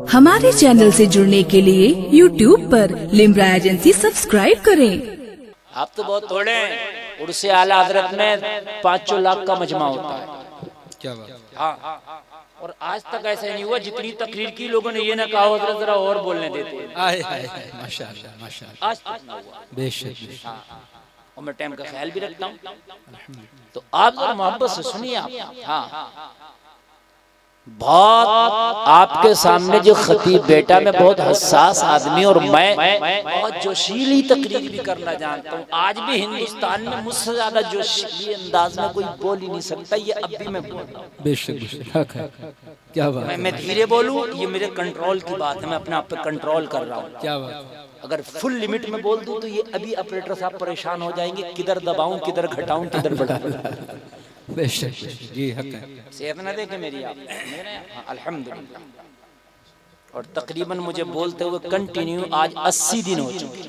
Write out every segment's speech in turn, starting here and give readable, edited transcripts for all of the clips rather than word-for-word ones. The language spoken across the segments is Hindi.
हमारे चैनल से जुड़ने के लिए YouTube पर लिम्रा एजेंसी सब्सक्राइब करें। आप तो बहुत थोड़े हैं, उर्से आला हजरत में 5 लाख का मजमा होता है। क्या बात? हाँ, और आज तक ऐसा नहीं हुआ जितनी तकरीर की लोगों ने ये ना कहा हजरत जरा और बोलने देते हैं। माशाअल्लाह माशाअल्लाह, आज तक ना हुआ। बेशक। और मैं टाइम का ख्याल भी रखता हूँ, तो आप जरा मोहब्बत से सुनिए। आप हाँ, बहुत आपके सामने जो खतीब बेटा, मैं बहुत हसास आदमी और मैं बहुत जोशीली तकरीर भी करना जानता हूँ। आज भी हिंदुस्तान में मुझसे ज्यादा जोशीली अंदाज में कोई बोल ही नहीं सकता। ये अब भी मैं बोल रहा हूँ। बेशक, क्या बात। मैं धीरे बोलूँ, ये मेरे कंट्रोल की बात है, मैं अपने आप पे कंट्रोल कर रहा हूँ। क्या बात। अगर फुल लिमिट में बोल दूं तो ये अभी ऑपरेटर साहब परेशान हो जाएंगे, किधर दबाऊं, किधर घटाऊं, किधर बढ़ाऊं। बेशक जी, हक है। सेहत ना देखे मेरी आप। अल्हम्दुलिल्लाह। और तकरीबन मुझे बोलते हुए कंटिन्यू आज 80 दिन हो चुके।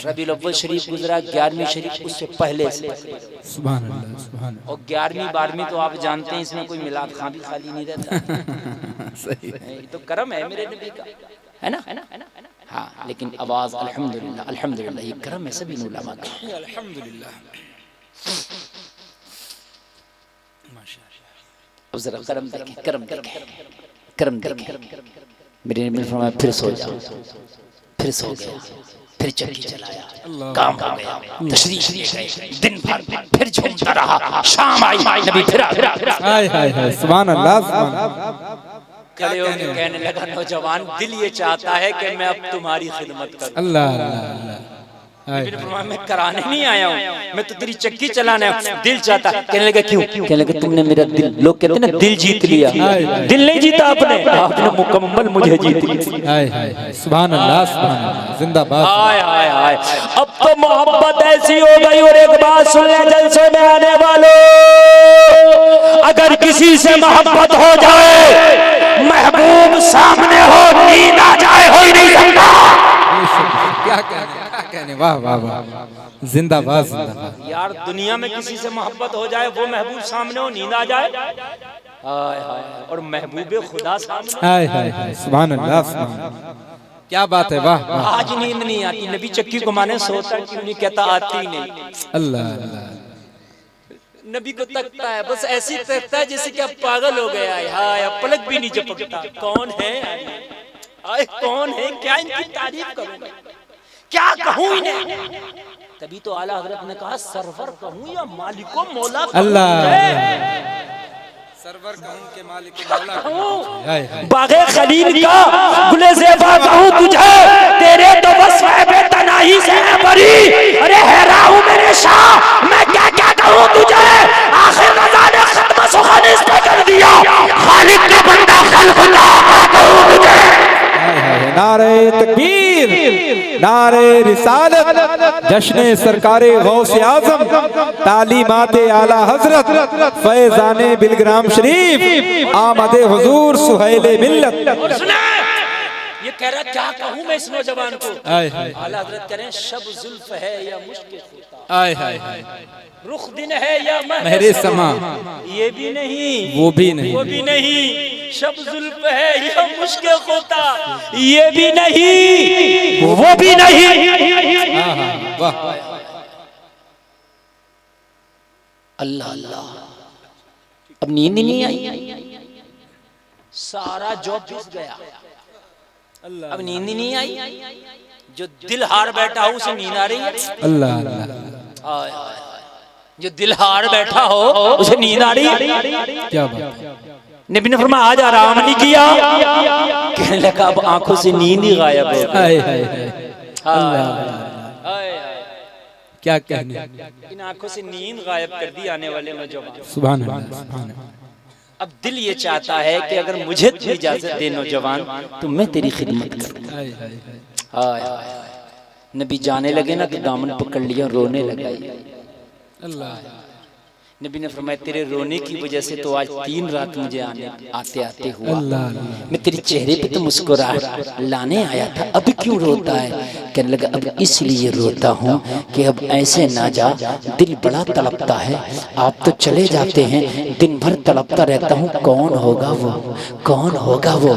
रबीउल अव्वल शरीफ गुजरा, 11वीं शरीफ उससे पहले से। सुभान अल्लाह, सुभान अल्लाह। और 11वीं 12वीं तो आप जानते हैं, इसमें कोई मिलाद खां भी खाली नहीं रहता। सही, ये तो करम है मेरे नबी का, है ना? हाँ, लेकिन आवाज अल्हम्दुलिल्लाह अल्हम्दुलिल्लाह, ये करम है सभी उलमा का। अल्हम्दुलिल्लाह। अब जरा करम देखें, करम देखें। मेरे नबी ने फरमाया फिर सो जाओ, फिर सो गया, फिर चक्की चलाया, काम हो गया, तशरीफ ले गए, दिन भर फिर झूमता रहा, शाम आई नबी फिर हाय हाय हाय, सुभान अल्लाह, सुभान अल्लाह। खड़े होकर कहने लगा, नौजवान दिल ये चाहता है कि मैं अब तुम्हारी खिदमत करूं। अल्लाह अल्लाह। मैं कराने नहीं आया हूँ, मैं तो तेरी चक्की चलाने आया हूं। दिल चाहता। कहने लगा क्यों? कहने लगा तुमने मेरा दिल, लोग कहते हैं ना दिल जीत लिया, दिल नहीं जीता आपने मुकम्मल मुझे जीत लिया। हाय हाय, सुभान अल्लाह, सुभान अल्लाह, जिंदाबाद। हाय हाय हाय, अब तो मोहब्बत ऐसी हो गई। और एक बात सुन ले जलसे में आने वालों, अगर किसी से मोहब्बत हो जाए, महबूब सामने हो, नींद आ जाए, हो ही नहीं सकता। क्या कहने, वाह वाह वाह, जिंदाबाद जिंदाबाद। यार दुनिया में किसी से मोहब्बत हो जाए, वो महबूब सामने हो, नींद आ जाए। हाय हाय, और महबूबे खुदा सामने। हाय हाय हाय, सुभान अल्लाह, सुभान अल्लाह, क्या बात है, वाह वाह। आज नींद नहीं आती, नबी चक्की घुमाने सोता क्यों नहीं, कहता आती नहीं। अल्लाह अल्लाह। नबी को तकता है, बस ऐसी तकता है जैसे कि अब पागल हो गया है। हाय, अब पलक भी नहीं झपकता। कौन है आए, कौन है, क्या इनकी तारीफ करूं, क्या कहूं इन्हें। तभी तो आला हजरत ने कहा, सरवर कहूं या मालिको मौला कहूं। अल्लाह, सरवर कहूं के मालिक मौला कहूं। बागे खलील का गुले ज़ेबा कहूं तुझे, तेरे तो बस बेतनाही से है बरी। अरे हैरान हूं मेरे शाह, मैं क्या क्या कहूं तुझे। आखिर रज़ा ने खत्म सुखन इस पे कर दिया, खालिक का बंदा खल्क़ुल्लाह कहूं तुझे। नारे तकबीर, नारे रिसालत, जश्न सरकारे गौसे आज़म, तालीमाते आला हजरत, फैज़ाने बिलग्राम शरीफ, आमदे हुजूर सुहैले मिल्लत। और सुना, ये कह रहा क्या कहूं मैं इस नौजवान को। आला हजरत कह रहे हैं, शब जुल्फ है या मुश्किल खुदा, हाय हाय हाय, रुख दिन है या महरे समा, ये भी नहीं, वो भी नहीं, वो भी नहीं। शब जुल्फ है या मुश्किल खुदा, ये भी नहीं, वो भी नहीं। वाह, अल्लाह अल्लाह। अब नींद ही नहीं आई, सारा जॉब घुस गया, अब नींद ही नहीं आई। जो दिल हार बैठा हो उसे नींद आ रही है। अल्लाह अल्लाह, जो दिल हार बैठा हो उसे नींद आ रही है। क्या बात। नबी ने फरमाया आज आराम नहीं किया, कहने लगा अब आंखों से नींद ही गायब है। हाय हाय हाय, क्या कहने, इन आंखों से नींद गायब कर दी आने वाले नौजवान। सुभान अल्लाह, सुभान अल्लाह। अब दिल ये चाहता है कि अगर मुझे तू इजाजत दे नौजवान, तो मैं तेरी खिदमत करूं। हाय हाय हाय, हाय हाय। नबी जाने लगे ना तो दामन पकड़ लिया, रोने लगा। अल्लाह, नबी ने फरमाया तेरे रोने की वजह से तो आज 3 रात मुझे आते आते हुआ। अल्लाह, मैं तेरे चेहरे पे तो मुस्कुराहट लाने आया था, अब क्यों रोता है। कहने लगा अब इसलिए रोता हूँ कि अब ऐसे ना जा, दिल बड़ा तड़पता है, आप तो चले जाते हैं, दिन भर तड़पता रहता हूँ, कौन होगा वो, कौन होगा वो,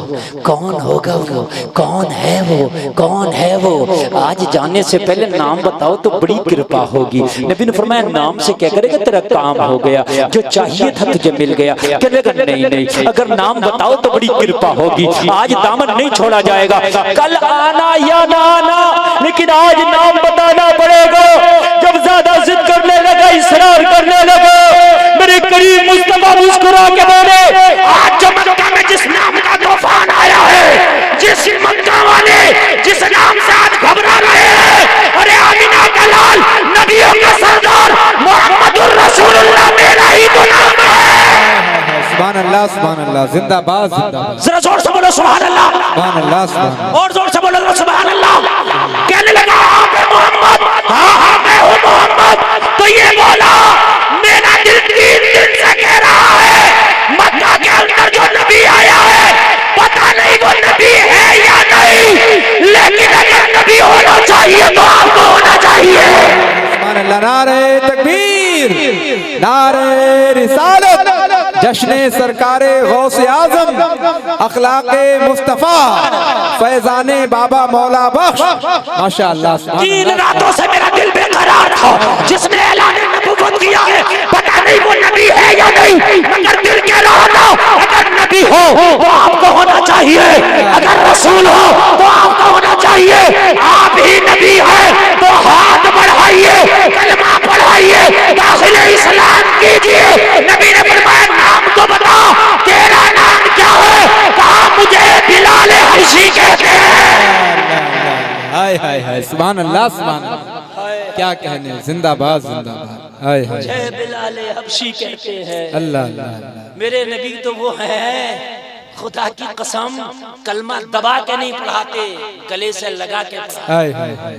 कौन होगा वो, कौन है वो, कौन है वो, आज जाने से पहले नाम बताओ तो बड़ी कृपा होगी। नबी ने फरमाया नाम से क्या करेगा, तेरा काम हो गया, जो चाहिए था तुझे मिल गया। कहने लगा नहीं नहीं, अगर नाम बताओ तो बड़ी कृपा होगी, आज दामन नहीं छोड़ा जाएगा, कल आना या ना आना, लेकिन आज नाम बताना पड़ेगा। जब ज्यादा जिद करने लगा, इसरार करने लगा, मेरे करीब मुस्तफा मुस्कुरा के बोले, आज जो मक्का में जिस नाम का तूफान आया है, जिस मक्का वाले जिस नाम से आज घबरा रहे हैं, अरे आमिना का लाल, नबियों का सरदार मोहम्मदुर रसूलुल्लाह मेरा ही तो नाम है। सुभान अल्लाह, जिंदाबाद जिंदाबाद। जरा जोर से बोलो सुभान अल्लाह, सुभान अल्लाह, और जोर से बोलो सुभान अल्लाह। कहने लगा आप हैं मोहम्मद, हाँ मैं हूँ मोहम्मद। तो ये बोला, मेरा दिल 3 दिन से कह रहा है, मक्का के अंदर जो नबी आया है, पता नहीं वो नबी है या नहीं, लेकिन अगर नबी होना चाहिए तो आपको होना चाहिए। सुभान अल्लाह, नारे तकबीर, नारे रिसालत, जश्ने सरकारे गौसे आजम, अखलाके मुस्तफा, फैजाने बाबा मौला बख्श, माशाअल्लाह। 3 रातों से मेरा दिल बेकरार था, जिसने ऐलान नबूवत किया है, पता नहीं वो नबी है या नहीं, मगर दिल कह रहा था अगर नबी हो तो आपको होना चाहिए, अगर रसूल हो तो आपको होना चाहिए। आप ही नबी है तो हाथ बढ़ाइए, कलमा पढ़ाइए, दाखिले इस्लाम कीजिए। नबी ने फरमाया नाम तो बता, तेरा नाम क्या है? कहा मुझे बिलाल हबशी कहते हैं। हाय हाय हाय, सुभान अल्लाह, सुभान अल्लाह, क्या कहने, जिंदाबाद जिंदाबाद। हाय हाय, जय बिलाल हबशी कहते हैं। अल्लाह अल्लाह। मेरे नबी तो वो हैं, खुदा की कसम, कलमा दबा के नहीं पढ़ाते, गले से लगा के पढ़ाते। हाय हाय हाय,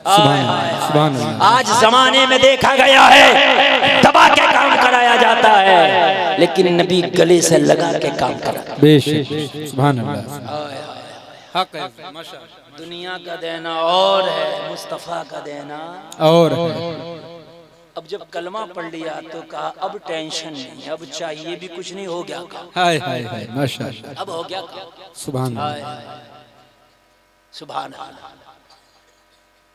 सुभान अल्लाह, सुभान अल्लाह। आज जमाने में देखा गया है दबा के काम कराया जाता है, लेकिन नबी गले से लगा के काम करा। बेशक, सुभान अल्लाह, हक है, माशाअल्लाह। दुनिया का देना और है, मुस्तफा का देना और अब जब कलमा पढ़ लिया तो कहा अब टेंशन नहीं, अब चाहिए भी कुछ नहीं, हो गया काम। हाय हाय हाय, माशाअल्लाह, अब हो गया काम। सुभान अल्लाह, सुभान अल्लाह।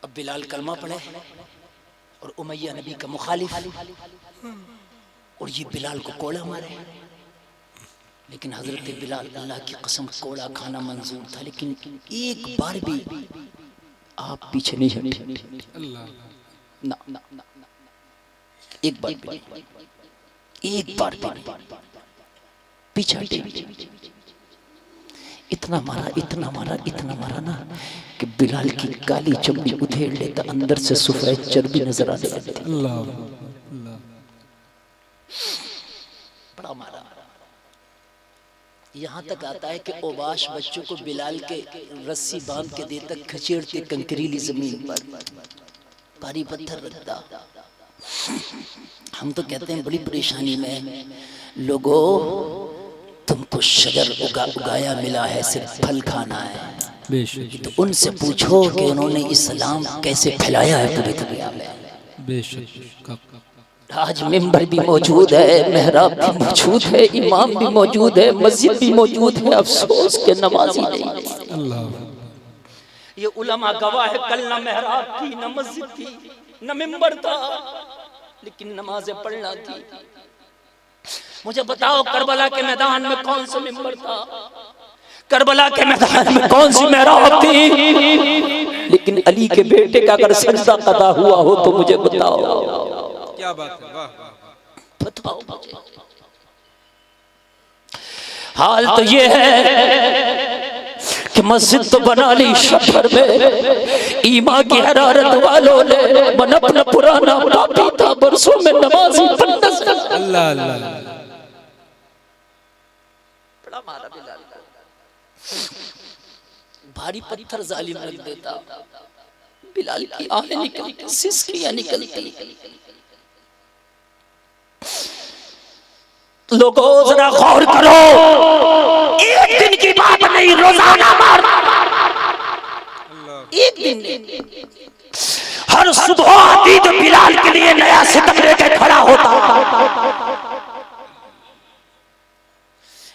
अब बिलाल कलमा पढ़े और उमैया नबी का मुखालिफ, और ये बिलाल को कोड़ा मारे। लेकिन हजरत बिलाल, अल्लाह की कसम, कोड़ा खाना मंजूर था, लेकिन एक बार भी आप पीछे नहीं हटे, ना ना ना, एक बार भी, एक बार भी पीछे हटे। इतना मारा, इतना मारा, इतना मारा ना कि बिलाल की काली चमड़ी उधेड़ लेता, अंदर से सफेद चर्बी नजर आने लगती। बड़ा मारा। यहाँ तक आता है कि ओबाश बच्चों को बिलाल के रस्सी बांध के देता, खचेड़ते कंकरीली जमीन पर, भारी पत्थर रखता। हम तो कहते हैं बड़ी परेशानी में, लोगों तुमको शजर उगाया मिला है, सिर्फ फल खाना है। तो उनसे पूछो कि उन्होंने इस्लाम कैसे फैलाया है पूरी दुनिया में। बेशक, आज मिंबर भी मौजूद है, मेहराब भी मौजूद है, इमाम भी मौजूद है, मस्जिद भी मौजूद है, अफसोस के नमाजी नहीं। अल्लाह, ये उलमा गवाह है, कल न मेहराब थी, न मस्जिद थी, न मिंबर था, लेकिन नमाजें पढ़ना थी। मुझे बताओ करबला के मैदान में कौन सा मिंबर था, करबला के मैदान में कौन सी मेहराब थी, लेकिन अली के बेटे का अगर सजदा कदा हुआ हो तो मुझे बताओ। क्या बात है, वाह, बताओ मुझे। हाल तो ये है कि मस्जिद तो बना ली शहर में, ईमा की हरारत वालों ने मन अपना पुराना पापी था, बरसों में नमाजी पंडस। अल्लाह अल्लाह, बड़ा मारा बिलाल को, भारी पत्थर जालिम रख देता। बिलाल की आंखें निकलती, सिसकियां निकलती। लोगों जरा गौर करो, एक दिन की बात नहीं, रोजाना मार। एक दिन ने हर सुबह आती तो बिलाल के लिए नया सितम लेके खड़ा होता।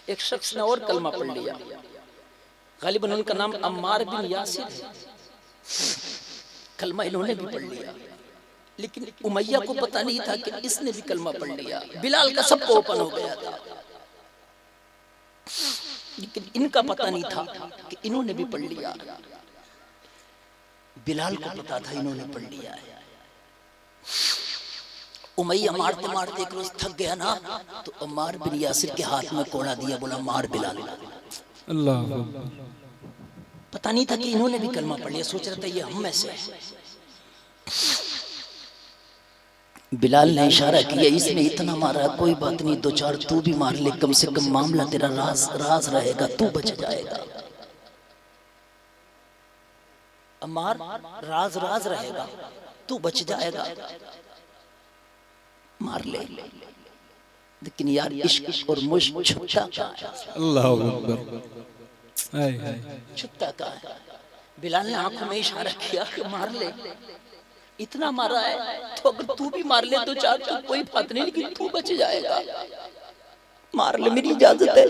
एक शख्स ने और कलमा पढ़ लिया, गालिबन उनका नाम अम्मार बिन यासिर है। कलमा इन्होंने भी पढ़ लिया, लेकिन उमैया को पता नहीं था कि इसने भी कलमा पढ़ लिया। बिलाल का सबको ओपन हो गया था, लेकिन इनका पता नहीं था कि इन्होंने भी पढ़ लिया। बिलाल को पता था इन्होंने पढ़ लिया है। उमैया मारते मारते एक रोज थक गया ना, तो अम्मार बिन यासिर के हाथ में कोड़ा दिया, बोला मार बिलाल। अल्लाह। पता नहीं था कि इन्होंने भी कलमा पढ़ लिया, सोच रहा था ये हम में से है। बिलाल ने इशारा किया, इसने इतना मारा, कोई बात नहीं, दो चार तू भी मार ले, कम से कम मामला तेरा राज रहेगा, तू बच जाएगा। अम्मार, राज रहेगा, तू बच जाएगा, मार ले। लेकिन यार इश्क और मुश्क छुपता कहाँ है? अल्लाह अकबर। छुपता कहाँ है? बिलाल ने आंखों में इशारा किया कि मार ले। इतना मारा है तो अगर तू भी मार ले दो चार तो कोई बात नहीं, लेकिन तू बच जाएगा, मार ले, मेरी इजाजत है।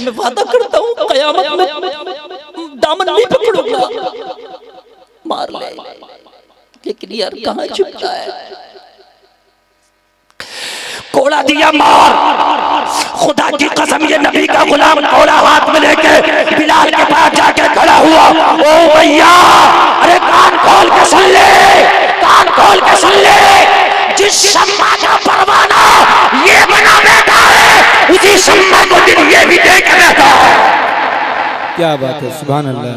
मैं वादा करता हूँ कयामत में दामन नहीं पकड़ूंगा, मार ले। लेकिन यार कहाँ छुपता है? कोड़ा दिया, मार। खुदा की कसम ये नबी का गुलाम कोड़ा हाथ में लेके बिलाल के पास जाके खड़ा हुआ। ओ भैया, अरे कान खोल के सुन ले, कान खोल के सुन ले, जिस शम्मा का परवाना ये बना बैठा है, उसी शम्मा को दिन ये भी देख बैठा है। क्या बात है, सुभान अल्लाह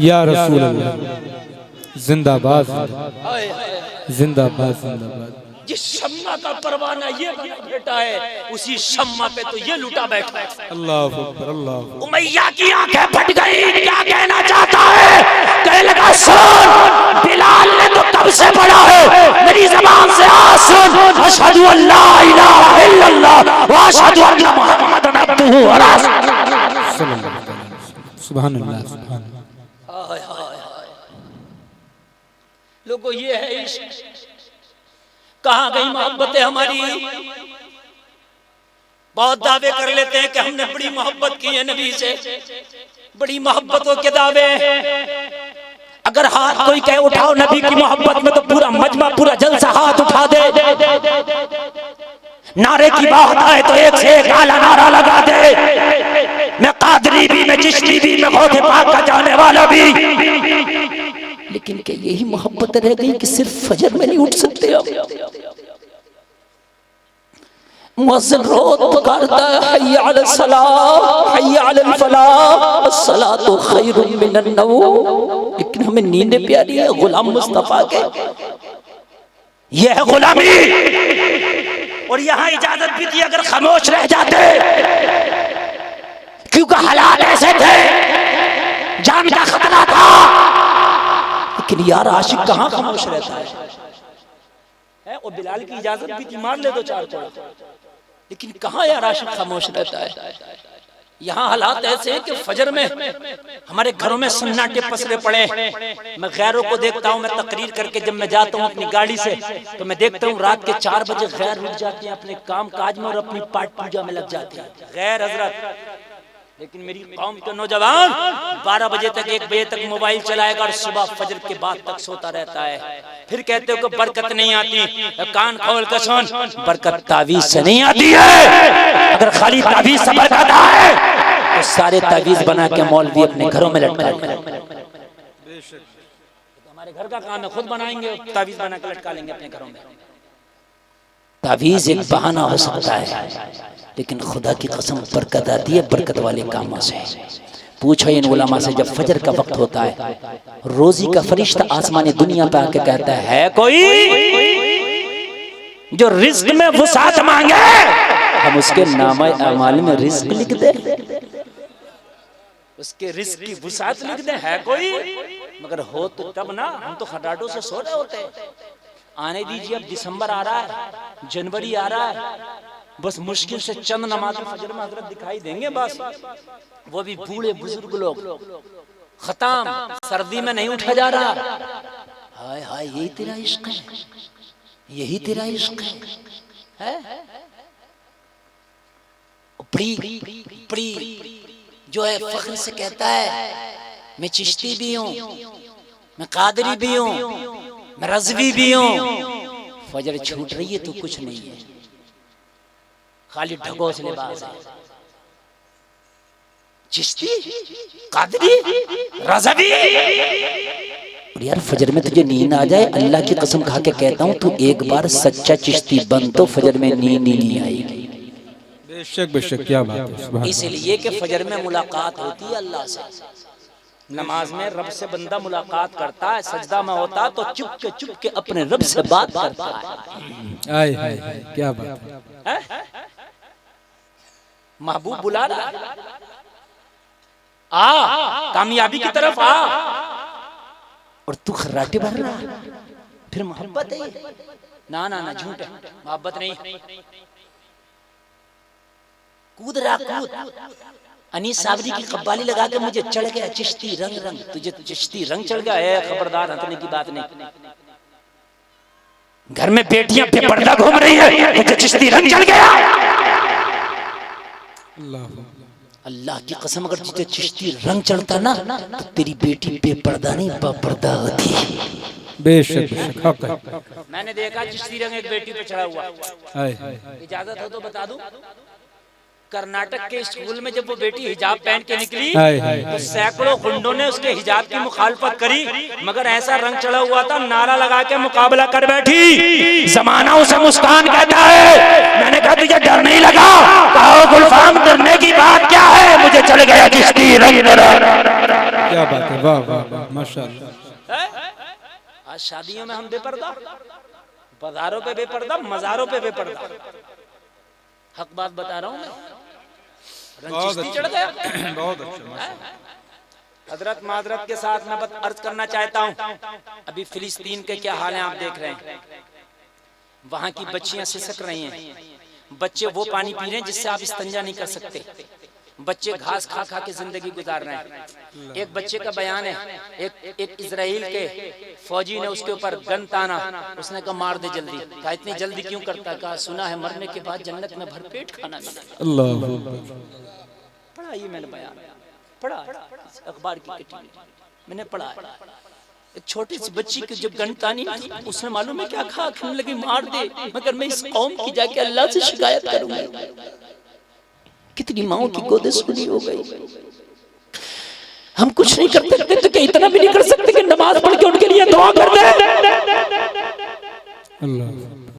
या रसूल अल्लाह। जिंदाबाद जिंदाबाद जिंदाबाद। जिस शम्मा का परवाना ये बेटा है, उसी शम्मा पे तो ये लुटा बैठा है। अल्लाह अकबर, अल्लाह। उमैया की आंखें फट गई, क्या कहना चाहता है? कहने लगा सुन, बिलाल ने तो कब से पढ़ा है, मेरी ज़बान से आज सुन, अशहदु अल्ला इलाहा इल्लल्लाह व अशहदु अन्ना मुहम्मदन अब्दुहु व रसूलुहु। सुभान अल्लाह, सुभान अल्लाह। लोगों ये है इश्क। कहाँ गई मोहब्बतें हमारी? बहुत दावे कर लेते हैं कि हमने बड़ी मोहब्बत की है नबी से, बड़ी मोहब्बतों के दावे। अगर हाथ कोई कहे उठाओ नबी की मोहब्बत में, तो पूरा मजमा, पूरा जलसा हाथ उठा दे। नारे की बात आए तो एक से एक आला नारा लगा दे। मैं कादरी भी, मैं चिश्ती भी, मैं गौसे पाक का जाने वाला भी। लेकिन क्या यही मोहब्बत रह गई कि सिर्फ फजर में नहीं उठ सकते? अब मुअज्जिन रोज पुकारता है, हय्या अलस सलाह, हय्या अलल फलाह, अस्सलातु खैरुम मिनन नौम। लेकिन हमें नींदें प्यारी है गुलाम मुस्तफा के। यह है गुलामी। और यहाँ इजाजत भी थी अगर खामोश रह जाते, क्योंकि हालात ऐसे थे, जान का खतरा था। लेकिन यार आशिक कहाँ खामोश रहता है? और बिलाल की इजाजत भी थी, मार ले दो चार को, लेकिन कहाँ यार आशिक खामोश रहता है? यहाँ हालात ऐसे हैं कि फजर में हमारे घरों में सन्नाटे पसरे पड़े। मैं गैरों को देखता हूँ, मैं तकरीर करके जब मैं जाता हूँ अपनी गाड़ी से, तो मैं देखता हूँ रात के 4 बजे गैर रुक जाते हैं अपने काम काज में और अपनी पाठ पूजा में लग जाते हैं गैर हजरत। लेकिन मेरी कौम के नौजवान 12 बजे तक 1 बजे तक मोबाइल चलाएगा और सुबह फजर के बाद तक सोता रहता है। फिर कहते हो कि बरकत नहीं आती। कान खोल कर सुन, बरकत तावीज से नहीं आती है। अगर खाली तावीज से बरकत आए तो सारे तावीज बना के मौलवी अपने घरों में लटका लेंगे। हमारे घर का काम है, खुद बनाएंगे, तावीज बना के लटका लेंगे अपने घरों में। तावीज एक बहाना हो सकता है, लेकिन खुदा की कसम बरकत आती है बरकत वाले कामों से। पूछो इन उलमा से, जब फजर का वक्त होता है, रोजी का फरिश्ता आसमानी दुनिया पे आके कहता है कोई जो रिज्क में वसात मांगे, हम उसके नामे अमाल में रिज्क लिख दे, उसके रिज्क की वसात लिख दे। है कोई? मगर हो तो तब ना, हम तो खटाटों से सो रहे होते हैं। आने दीजिए, अब दिसंबर आ रहा है, जनवरी आ रहा है, बस मुश्किल से चंद नमाज़ फजर में हजरत दिखाई देंगे, बस वो भी बूढ़े बुजुर्ग लोग खत्म, सर्दी में नहीं उठा जा रहा। हाय हाय, यही तेरा इश्क है, यही तेरा इश्क है? प्री जो है फख्र से कहता है मैं चिश्ती भी हूँ, मैं कादरी भी हूँ, मैं रज़वी भी हूँ। फजर छूट रही है तो कुछ नहीं है, खाली ढकोस लिबास है। चिश्ती, कादरी, रज़वी। और यार फजर में तुझे नींद आ जाए, अल्लाह की कसम खा के कहता हूँ, तू एक बार सच्चा चिश्ती बन तो फजर में नींद ही नहीं आएगी। बेशक बेशक, क्या बात है। इसलिए कि फजर में मुलाकात होती है अल्लाह से। नमाज में रब से बंदा मुलाकात करता है, सजदा में होता तो चुप के अपने रब से बात करता है। आए हाय हाय, क्या बात है। महबूब बुला रहा, आ कामयाबी की तरफ आ, और तू खर्राटे भर रहा। फिर मोहब्बत है? ना ना ना, झूठ है, मोहब्बत नहीं। कूद रहा, कूद। अनीस साबरी की कव्वाली लगा के मुझे चढ़ गया चिश्ती रंग रंग, तुझे चिश्ती रंग चढ़ गया है, खबरदार, हंसने की बात नहीं। घर में बेटियां बेपर्दा घूम रही है, मुझे चिश्ती रंग चढ़ गया। अल्लाह की कसम, अगर तुझे चिश्ती रंग चढ़ता ना तो तेरी बेटी बेपर्दा नहीं बापर्दा होती। बेशक बेशक, हक है। मैंने देखा चिश्ती रंग एक बेटी पे चढ़ा हुआ। इजाजत हो तो बता दूं, कर्नाटक के स्कूल में जब वो बेटी हिजाब पहन के निकली तो सैकड़ों गुंडों ने उसके हिजाब की मुखालफत करी, मगर ऐसा रंग चढ़ा हुआ था, नारा लगा के मुकाबला कर बैठी। जमाना उसे मुस्कान कहता है। मैंने कहा तुझे डर नहीं लगा? कहो गुलफाम, डरने की बात क्या है, मुझे चल गया चिश्ती रंग। क्या बात है, वाह वाह वाह, माशाअल्लाह। आज शादियों में हम बेपर्दा, बाजारों पे बेपर्दा, मजारों पे बेपर्दा। हक बात बता रहा हूँ मैं। चिश्ती चढ़ गया। बहुत अच्छा। हजरत मादरत के साथ मैं बस अर्ज करना चाहता हूँ, अभी फिलिस्तीन के क्या हाल है आप देख रहे हैं। वहां की बच्चियां सिसक रही हैं, बच्चे वो पानी पी रहे हैं जिससे आप इस्तिंजा नहीं कर सकते, बच्चे घास खा खा के जिंदगी गुजार रहे हैं। एक बच्चे का बयान है, एक इजराइल के फौजी ने उसके ऊपर गन ताना, उसने कहा मार दे जल्दी। कहा इतनी जल्दी क्यों करता? कहा सुना है मरने के बाद जन्नत में भरपेट खाना मिलेगा। अल्लाह, पढ़ा ये मैंने बयान, पढ़ा अखबार की कटी मैंने पढ़ा। एक छोटी सी बच्ची की जब गन तानी, उसने मालूम है क्या कहा? कहने लगी मार दे, मगर मैं इस कौम की जाके अल्लाह से शिकायत करूंगा। कितनी माओ की गोदे सुनी हो गई। हम कुछ नहीं कर सकते तो क्या इतना भी नहीं कर सकते कि नमाज पढ़ के उनके लिए दुआ कर दे? अल्लाह।